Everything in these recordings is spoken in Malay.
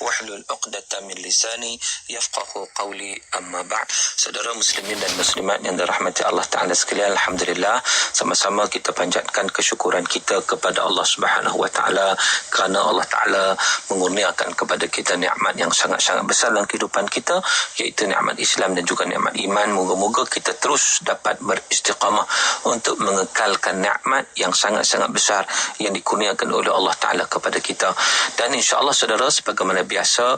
wahlul 'uqdatam min lisani yafqahu qawli. Amma ba'd. Saudara muslimin dan muslimat yang dirahmati Allah Taala sekalian, alhamdulillah, sama-sama kita panjatkan kesyukuran kita kepada Allah Subhanahu wa taala kerana Allah Taala mengurniakan kepada kita nikmat yang sangat-sangat besar dalam kehidupan kita, iaitu nikmat Islam dan juga nikmat iman. Moga-moga kita terus dapat beristiqamah untuk mengekalkan nikmat yang sangat-sangat besar yang dikurniakan oleh Allah Taala kepada kita. Dan insya-Allah saudara, sebagaimana biasa,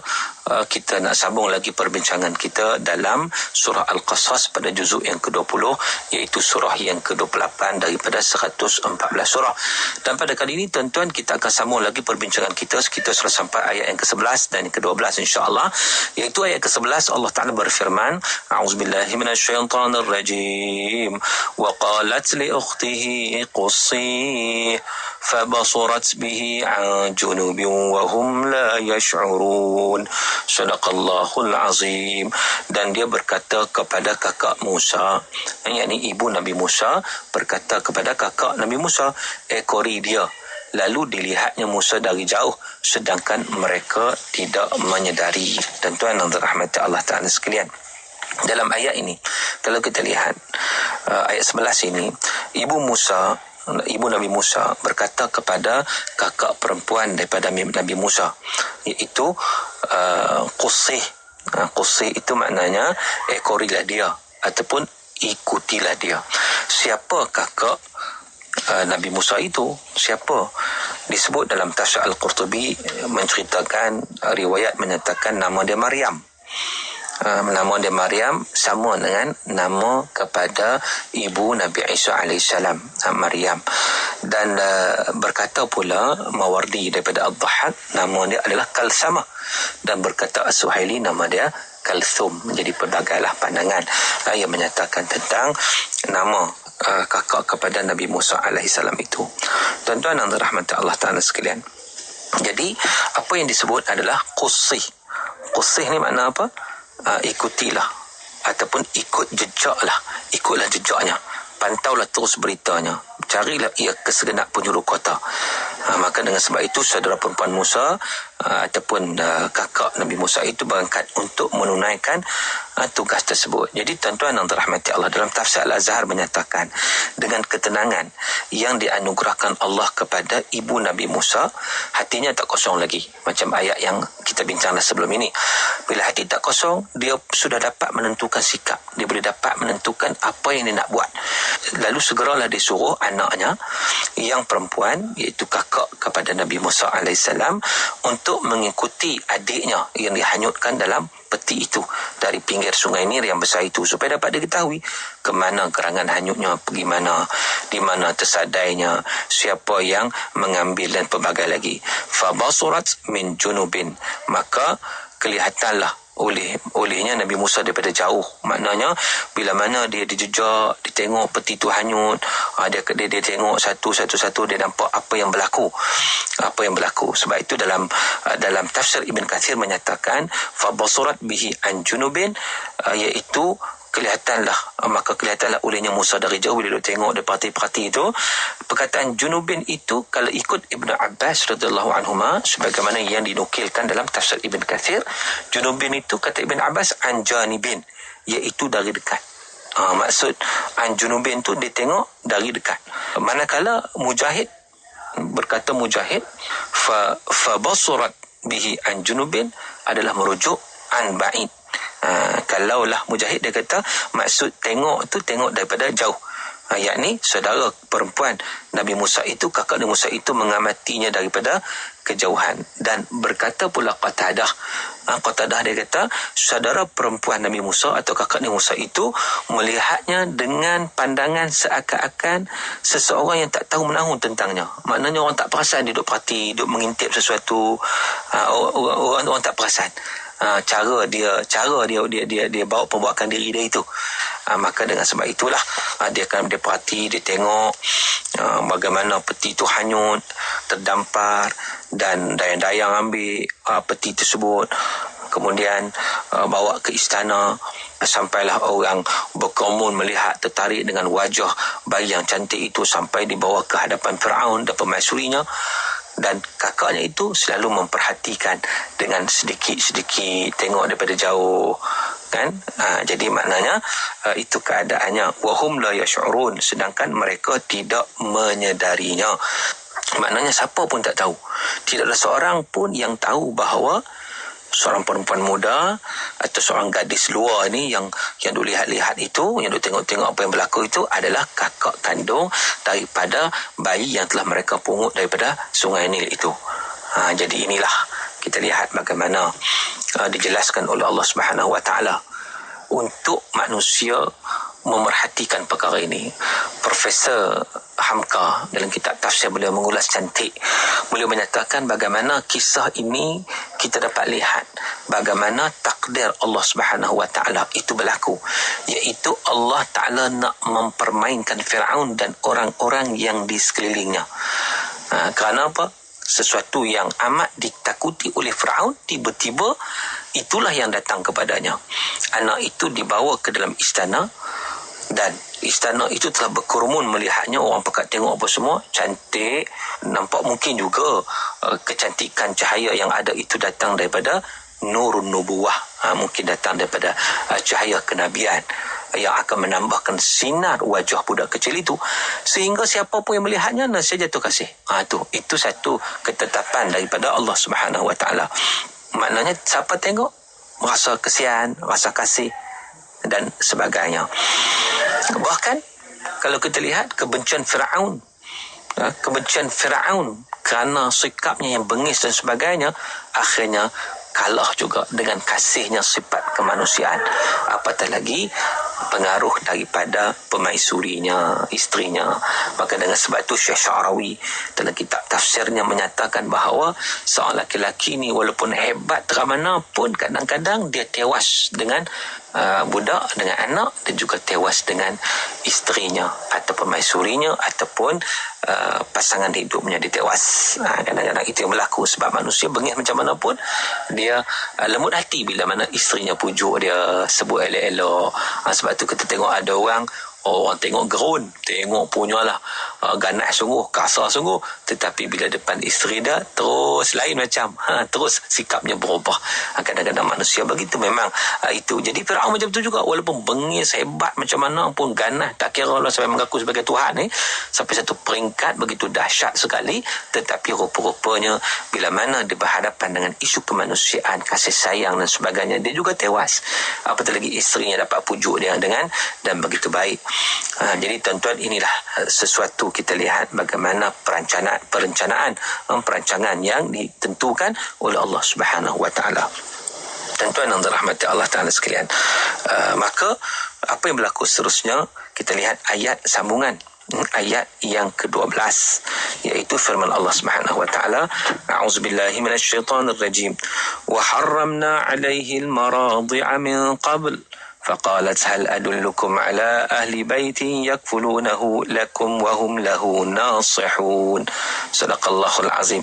kita nak sambung lagi perbincangan kita dalam surah Al-Qasas pada juzuk yang ke-20, iaitu surah yang ke-28 daripada 114 surah. Dan pada kali ini tuan-tuan, kita akan sambung lagi perbincangan kita sudah sampai ayat yang ke-11 dan yang ke-12 insya-Allah, iaitu ayat ke-11. Allah Taala berfirman, a'udzubillahi minasyaitonirrajim, wa qalat li ukhtihi qussi fabasurat bihi an junubin wa hum la yash'urun. Sadaqallahul azim. Dan dia berkata kepada kakak Musa, yakni ibu Nabi Musa berkata kepada kakak Nabi Musa, ekori dia. Lalu dilihatnya Musa dari jauh, sedangkan mereka tidak menyedari. Dan tuan yang dirahmati Allah Ta'ala sekalian, dalam ayat ini, kalau kita lihat ayat 11 ini, ibu Nabi Musa berkata kepada kakak perempuan daripada Nabi Musa, iaitu Qussi. Qussi itu maknanya ekorilah dia ataupun ikutilah dia. Siapa kakak Nabi Musa itu? Siapa? Disebut dalam tafsir Al-Qurtubi, menceritakan riwayat menyatakan nama dia Maryam. Nama dia Maryam sama dengan nama kepada ibu Nabi Isa alaihissalam, Maryam. Dan berkata pula Mawardi daripada Ad-Dhahhak, nama dia adalah Kalsamah. Dan berkata As-Suhaili, nama dia Kalthum. Menjadi pelbagailah pandangan yang menyatakan tentang nama kakak kepada Nabi Musa alaihissalam itu. Tuan-tuan yang dirahmati Allah Ta'ala sekalian, jadi apa yang disebut adalah Qussi. Qussi ni makna apa? Ikutilah ataupun ikutlah jejaknya, pantaulah terus beritanya, carilah ia ke segenap penjuru kota. Maka dengan sebab itu saudara perempuan Musa ataupun kakak Nabi Musa itu berangkat untuk menunaikan tugas tersebut. Jadi tuan-tuan yang dirahmati Allah, dalam tafsir Al-Azhar menyatakan, dengan ketenangan yang dianugerahkan Allah kepada ibu Nabi Musa, hatinya tak kosong lagi. Macam ayat yang kita bincanglah sebelum ini. Bila hati tak kosong, dia sudah dapat menentukan sikap. Dia boleh dapat menentukan apa yang dia nak buat. Lalu segeralah disuruh anaknya yang perempuan, iaitu kakak kepada Nabi Musa alaihissalam, untuk mengikuti adiknya yang dihanyutkan dalam peti itu dari pinggir sungai Nil yang besar itu, supaya dapat diketahui ke mana gerangan hanyutnya, pergi mana, di mana tersadainya, siapa yang mengambil dan pelbagai lagi. Fabasurat min junubin, maka kelihatanlah olehnya Nabi Musa daripada jauh. Maknanya bila mana dia dijejak, dia tengok peti tu hanyut, dia tengok satu-satu, dia nampak apa yang berlaku. Sebab itu dalam tafsir Ibn Katsir menyatakan fabasurat bihi an junubin, iaitu maka kelihatanlah olehnya Musa dari jauh. Bila dia tengok, dia perhati itu. Perkataan junubin itu, kalau ikut Ibn Abbas radhiyallahu anhuma, sebagaimana yang dinukilkan dalam tafsir Ibn Katsir, junubin itu kata Ibn Abbas an janibin, iaitu dari dekat. Maksud an junubin itu dia tengok dari dekat. Manakala Mujahid berkata, fa basurat bihi an junubin adalah merujuk an ba'id. Kalaulah Mujahid, dia kata maksud tengok tu tengok daripada jauh, yakni saudara perempuan Nabi Musa itu, kakak Nabi Musa itu mengamatinya daripada kejauhan. Dan berkata pula Qatadah, dia kata saudara perempuan Nabi Musa atau kakak Nabi Musa itu melihatnya dengan pandangan seakan-akan seseorang yang tak tahu menahu tentangnya. Maknanya orang tak perasan, dia duduk perhati, duduk mengintip sesuatu. Orang tak perasan cara dia bawa pembuakan diri dia itu. Maka dengan sebab itulah dia perhati, dia tengok bagaimana peti itu hanyut, terdampar, dan dayang-dayang ambil peti tersebut, kemudian bawa ke istana. Sampailah orang berkerumun melihat, tertarik dengan wajah bayi yang cantik itu, sampai dibawa ke hadapan Firaun dan permaisurinya. dan kakaknya itu selalu memperhatikan dengan sedikit-sedikit, tengok daripada jauh kan. Jadi maknanya itu keadaannya, wahum la yash'urun, sedangkan mereka tidak menyedarinya. Maknanya siapa pun tak tahu, tidak ada seorang pun yang tahu bahawa seorang perempuan muda atau seorang gadis luar ni yang duk lihat-lihat itu, yang duk tengok-tengok apa yang berlaku itu adalah kakak kandung daripada bayi yang telah mereka pungut daripada sungai Nil itu. Jadi inilah kita lihat bagaimana dijelaskan oleh Allah Subhanahu Wa Taala untuk manusia memerhatikan perkara ini. Profesor Hamka dalam kitab tafsir beliau mengulas cantik. Beliau menyatakan bagaimana kisah ini kita dapat lihat bagaimana takdir Allah Subhanahu Wa Taala itu berlaku, iaitu Allah Taala nak mempermainkan Firaun dan orang-orang yang di sekelilingnya. Kerana apa? Sesuatu yang amat ditakuti oleh Firaun, tiba-tiba itulah yang datang kepadanya. Anak itu dibawa ke dalam istana, dan istana itu telah berkerumun melihatnya. Orang pakat tengok apa semua, cantik. Nampak mungkin juga kecantikan cahaya yang ada itu datang daripada nurun nubuwah, mungkin datang daripada cahaya kenabian yang akan menambahkan sinar wajah budak kecil itu, sehingga siapa pun yang melihatnya nasihat jatuh kasih. Itu satu ketetapan daripada Allah Subhanahu Wa Taala. Maknanya siapa tengok rasa kesian, rasa kasih dan sebagainya. Bahkan kalau kita lihat kebencian Firaun kerana sikapnya yang bengis dan sebagainya, akhirnya kalah juga dengan kasihnya sifat kemanusiaan, apatah lagi pengaruh daripada pemaisurinya, isterinya. Maka dengan sebab itu Syekh Sya'rawi dalam kitab tafsirnya menyatakan bahawa seorang laki-laki ni walaupun hebat teramana pun kadang-kadang dia tewas dengan budak, dengan anak, dan juga tewas dengan isterinya atau pemaisurinya ataupun pasangan hidupnya ditewas. Kadang-kadang itu yang berlaku sebab manusia bengis macam mana pun dia lembut hati bila mana isterinya pujuk dia, sebut elok-elok. Sebab tu kita tengok ada orang tengok gerun, tengok punyalah ganas sungguh, kasar sungguh, tetapi bila depan isteri dah terus lain macam, terus sikapnya berubah. Kadang-kadang manusia begitu memang. Itu jadi Firaun macam tu juga, walaupun bengis hebat macam mana pun, ganas, tak kira Allah sampai mengaku sebagai Tuhan sampai satu peringkat begitu dahsyat sekali, tetapi rupa-rupanya bila mana dia berhadapan dengan isu kemanusiaan, kasih sayang dan sebagainya, dia juga tewas. Apatah lagi isterinya dapat pujuk dia dengan dan begitu baik. Jadi tuan-tuan, inilah sesuatu kita lihat bagaimana perancangan yang ditentukan oleh Allah Subhanahu Wa Taala. Tuan-tuan yang dirahmati Allah Taala sekalian, maka apa yang berlaku seterusnya, kita lihat ayat sambungan, ayat yang ke-12, iaitu firman Allah Subhanahu Wa Taala, a'udzubillahi minasyaitonir rajim, wa harramna 'alaihi al-maradi'a min qabl فقالت هل أدلكم على أهل بيت يكفلونه لكم وهم له ناصحون. صدق الله العظيم.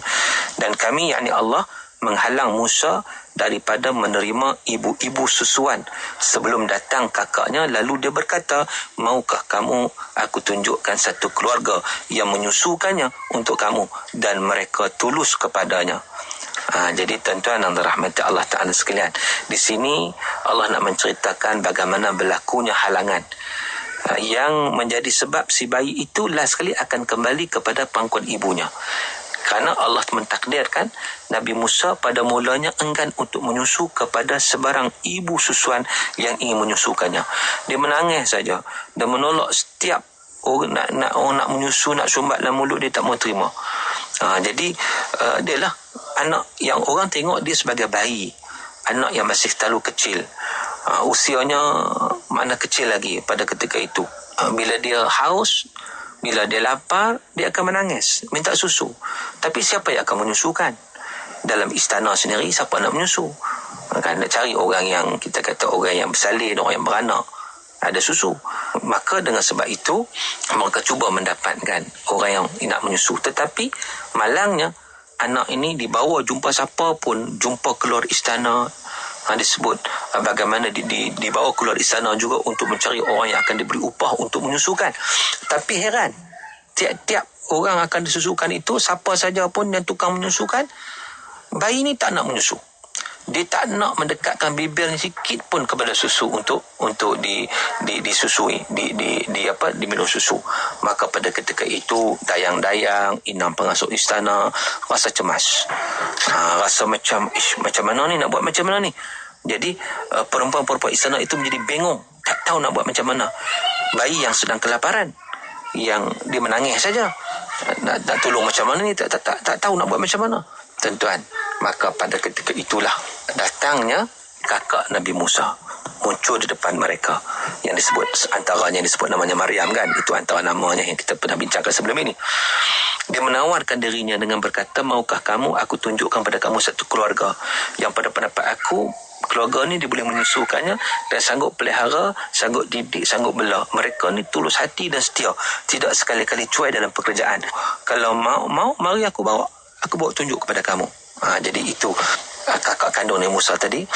Dan kami, yakni Allah, menghalang Musa daripada menerima ibu-ibu susuan sebelum datang kakaknya, lalu dia berkata, maukah kamu aku tunjukkan satu keluarga yang menyusukannya untuk kamu, dan mereka tulus kepadanya. Jadi tuan-tuan yang dirahmati Allah Ta'ala sekalian, di sini Allah nak menceritakan bagaimana berlakunya halangan yang menjadi sebab si bayi itu last sekali akan kembali kepada pangkuan ibunya. Kerana Allah mentakdirkan Nabi Musa pada mulanya enggan untuk menyusu kepada sebarang ibu susuan yang ingin menyusukannya. Dia menangis saja dan menolak setiap orang nak menyusu, nak sumbat dalam mulut, dia tak mau terima. Jadi dia lah anak yang orang tengok dia sebagai bayi, anak yang masih terlalu kecil, usianya mana kecil lagi pada ketika itu. Bila dia haus, bila dia lapar, dia akan menangis, minta susu. Tapi siapa yang akan menyusukan? Dalam istana sendiri, siapa nak menyusu? Kan nak cari orang yang kita kata orang yang bersalin, orang yang beranak, ada susu. Maka dengan sebab itu mereka cuba mendapatkan orang yang nak menyusu. Tetapi malangnya anak ini dibawa jumpa siapa pun, jumpa keluar istana. Disebut bagaimana dibawa keluar istana juga untuk mencari orang yang akan diberi upah untuk menyusukan. Tapi heran, tiap-tiap orang akan disusukan itu, siapa saja pun yang tukang menyusukan, bayi ni tak nak menyusu. Dia tak nak mendekatkan bibirnya sikit pun kepada susu untuk disusui, diminum susu. Maka pada ketika itu dayang-dayang, inang pengasuh istana rasa cemas. Rasa macam mana ni, nak buat macam mana ni. Jadi perempuan-perempuan istana itu menjadi bingung, tak tahu nak buat macam mana. Bayi yang sedang kelaparan, yang dia menangis saja, nak tolong macam mana ni, tak tahu nak buat macam mana. Tuan-tuan, maka pada ketika itulah datangnya kakak Nabi Musa muncul di depan mereka, yang disebut antaranya disebut namanya Maryam kan, itu antara namanya yang kita pernah bincangkan sebelum ini. Dia menawarkan dirinya dengan berkata, maukah kamu aku tunjukkan pada kamu satu keluarga yang pada pendapat aku keluarga ni dia boleh menyusukannya dan sanggup pelihara, sanggup didik, sanggup bela. Mereka ni tulus hati dan setia, tidak sekali-kali cuai dalam pekerjaan. Kalau mau mari aku bawa tunjuk kepada kamu. Jadi itu kakak kandung Nabi Musa tadi,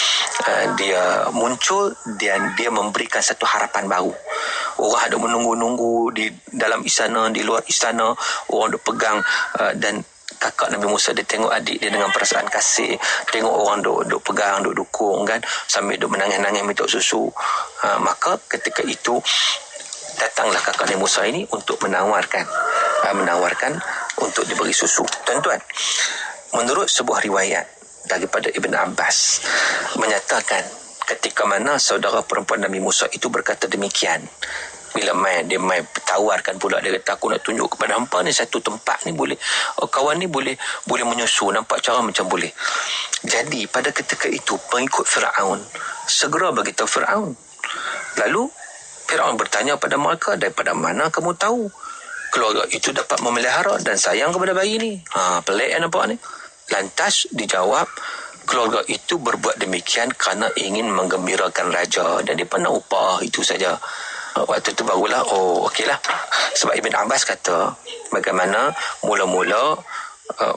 dia muncul dan dia memberikan satu harapan baru. Orang ada menunggu-nunggu di dalam istana, di luar istana, orang duk pegang, dan kakak Nabi Musa dia tengok adik dia dengan perasaan kasih, tengok orang duk pegang, duk dukung kan, sambil duk menangis-nangis minta susu. Maka ketika itu datanglah kakak Nabi Musa ini untuk menawarkan untuk diberi susu. Tuan-tuan, menurut sebuah riwayat daripada Ibn Abbas menyatakan ketika mana saudara perempuan Nabi Musa itu berkata demikian, bila dia tawarkan pula, dia kata aku nak tunjuk kepada hampa ni satu tempat ni boleh, kawan ni boleh menyusu, nampak cara macam boleh. Jadi pada ketika itu pengikut Firaun segera beritahu Firaun. Lalu Firaun bertanya pada mereka, daripada mana kamu tahu keluarga itu dapat memelihara dan sayang kepada bayi ni? Pelik ya nampak ni. Lantas dijawab, keluarga itu berbuat demikian kerana ingin menggembirakan raja dan dia pernah upah itu saja. Waktu itu barulah, okeylah. Sebab Ibn Abbas kata, bagaimana mula-mula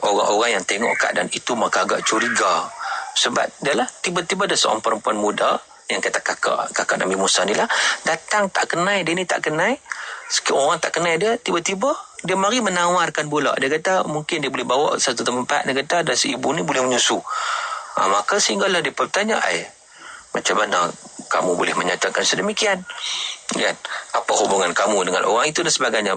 orang-orang yang tengok keadaan itu maka agak curiga. Sebab dia lah, tiba-tiba ada seorang perempuan muda yang kata kakak Nabi Musa ni lah, datang tak kenal dia ni, tak kenal. Orang tak kenal dia, tiba-tiba dia mari menawarkan pula. Dia kata mungkin dia boleh bawa satu tempat, dia kata ada si ibu ni boleh menyusu. Maka sehinggalah dia bertanya, macam mana kamu boleh menyatakan sedemikian? Kan? Apa hubungan kamu dengan orang itu dan sebagainya.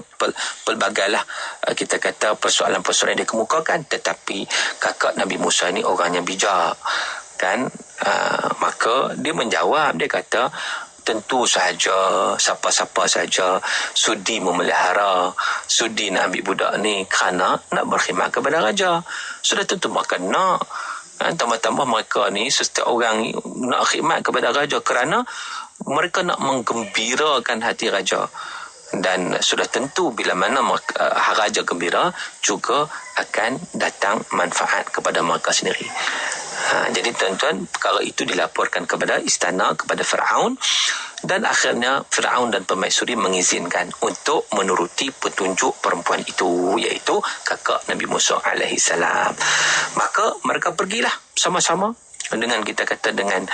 Pelbagailah kita kata persoalan-persoalan yang dikemukakan. Tetapi kakak Nabi Musa ini orangnya bijak kan. Maka dia menjawab, dia kata tentu sahaja siapa-siapa saja sudi memelihara, sudi nak ambil budak ni kerana nak berkhidmat kepada raja. Sudah tentu makan nak. Tambah-tambah mereka ni, setiap orang ni nak khidmat kepada raja kerana mereka nak menggembirakan hati raja. Dan sudah tentu bila mana raja gembira juga akan datang manfaat kepada mereka sendiri. Jadi tuan-tuan, perkara itu dilaporkan kepada istana, kepada Firaun, dan akhirnya Firaun dan permaisuri mengizinkan untuk menuruti petunjuk perempuan itu, iaitu kakak Nabi Musa alaihi salam. Maka mereka pergilah sama-sama dengan kita kata dengan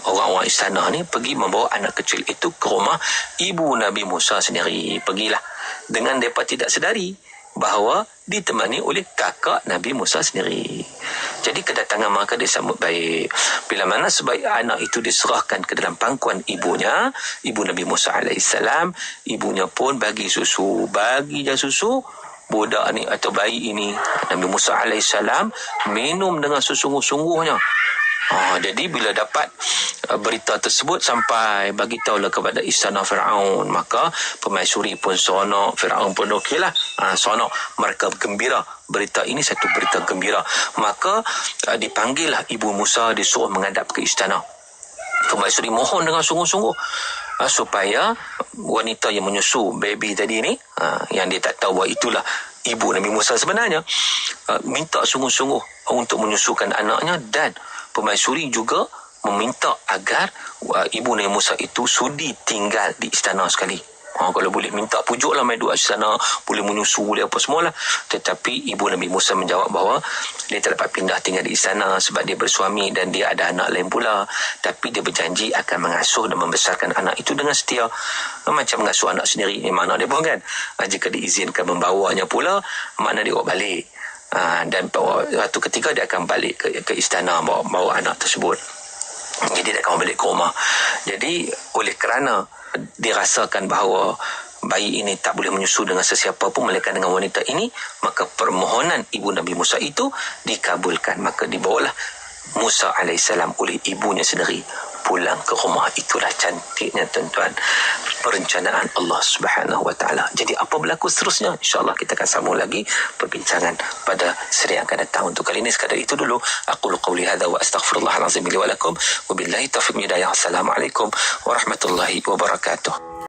orang-orang istana ni, pergi membawa anak kecil itu ke rumah ibu Nabi Musa sendiri. Pergilah dengan mereka tidak sedari bahawa ditemani oleh kakak Nabi Musa sendiri. Jadi kedatangan mereka disambut baik. Bila mana sebaik anak itu diserahkan ke dalam pangkuan ibunya, ibu Nabi Musa alaihissalam, ibunya pun bagi susu. Bagi dia susu, budak ni atau bayi ini, Nabi Musa alaihissalam minum dengan sesungguh-sungguhnya. Jadi bila dapat berita tersebut sampai bagi tahulah kepada istana Firaun, maka permaisuri pun seronok, Firaun pun okeylah, seronok, mereka gembira. Berita ini satu berita gembira. Maka dipanggillah ibu Musa, disuruh menghadap ke istana. Permaisuri mohon dengan sungguh-sungguh supaya wanita yang menyusu baby tadi ni, yang dia tak tahu bahawa itulah ibu Nabi Musa sebenarnya, minta sungguh-sungguh untuk menyusukan anaknya. Dan permaisuri juga meminta agar ibu Nabi Musa itu sudi tinggal di istana sekali. Kalau boleh minta pujuklah mai duduk sana, boleh menyusu, boleh apa semualah. Tetapi ibu Nabi Musa menjawab bahawa dia tak dapat pindah tinggal di istana sebab dia bersuami dan dia ada anak lain pula. Tapi dia berjanji akan mengasuh dan membesarkan anak itu dengan setia. Macam mengasuh anak sendiri, mana dia pun kan. Jika diizinkan membawanya pula, makna dia bawa balik. Dan waktu ketika dia akan balik ke istana bawa anak tersebut. Jadi dia akan balik ke rumah. Jadi oleh kerana dirasakan bahawa bayi ini tak boleh menyusu dengan sesiapa pun melainkan dengan wanita ini, maka permohonan ibu Nabi Musa itu dikabulkan. Maka dibawalah Musa AS oleh ibunya sendiri pulang ke rumah. Itulah cantiknya tuan-tuan perencanaan Allah Subhanahu Wa Taala. Jadi apa berlaku seterusnya, insya-Allah kita akan sambung lagi perbincangan pada seri yang akan datang. Untuk kali ini sekadar itu dulu. Aqulu qawli hadza wa astaghfirullahal azim li wa lakum wa billahi taufiq hidayah. Assalamualaikum warahmatullahi wabarakatuh.